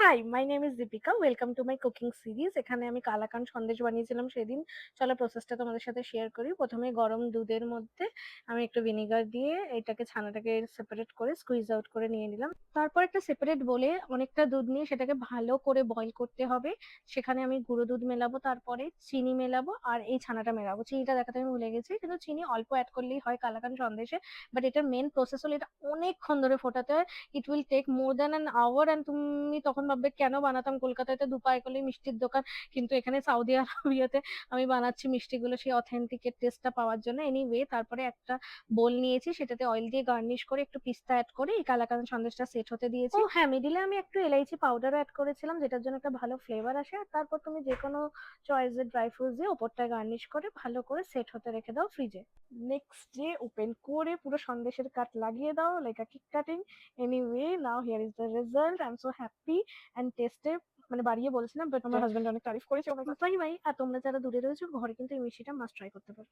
High, my name is Deepika. Welcome to my cooking series. এখানে আমি কালাকান সন্দেশ বানিয়েছিলাম সেদিন। চলো প্রসেসটা তোমাদের সাথে শেয়ার করি। প্রথমে গরম দুধের মধ্যে আমি একটু ভিনেগার দিয়ে এটাকে ছানাটাকে সেপারেট করে স্কুইজ আউট করে নিয়ে নিলাম। তারপর একটা সেপারেট বলে অনেকটা দুধ নিয়ে সেটাকে ভালো করে বয়েল করতে হবে। সেখানে আমি গুঁড়ো দুধ মেলাবো, তারপরে চিনি মেলাবো আর এই ছানাটা মেলাবো। চিনিটা দেখাতে আমি ভুলে গেছি, কিন্তু চিনি অল্প অ্যাড করলেই হয় কালাকান সন্দেশে। বাট এটার মেন প্রসেস হলো এটা অনেকক্ষণ ধরে ফোটাতে হয়। It will take more than an hour. And তুমি তখন ভাববে কেন বানাতাম কলকাতায় তো 2 পায়ে করলেই মিষ্টির দোকান, কিন্তু এখানে সৌদি আরবিয়াতে আমি বানাচ্ছি মিষ্টিগুলো সেই অথেন্টিক টেস্টটা পাওয়ার জন্য। এনিওয়ে, তারপরে একটা বোল নিয়েছি, সেটাতে অয়েল দিয়ে গার্নিশ করে একটু পিস্তা অ্যাড করে এই কালাকাঁদ সন্দেশটা সেট হতে দিয়েছি। ও হ্যাঁ, মিডিলে আমি একটু এলাইচি পাউডারও অ্যাড করেছিলাম, যেটার জন্য একটা ভালো ফ্লেভার আসে। আর তারপর তুমি যে কোনো চয়েসের ড্রাই ফ্রুটস দিয়ে ওপরটায় গার্নিশ করে ভালো করে সেট হতে রেখে দাও ফ্রিজে। নেক্সট ডে ওপেন করে পুরো সন্দেশের কাট লাগিয়ে দাও like a cake cutting. Anyway, now here is the result. I am so happy and টেস্টে মানে বাড়িয়ে বলছিলাম, বাট আমার হাজবেন্ড অনেক তারিফ করেছে। Bye bye. আর তোমরা যারা দূরে রয়েছো, ঘরে কিন্তু এই মিষ্টিটা মাস্ট ট্রাই করতে পারো।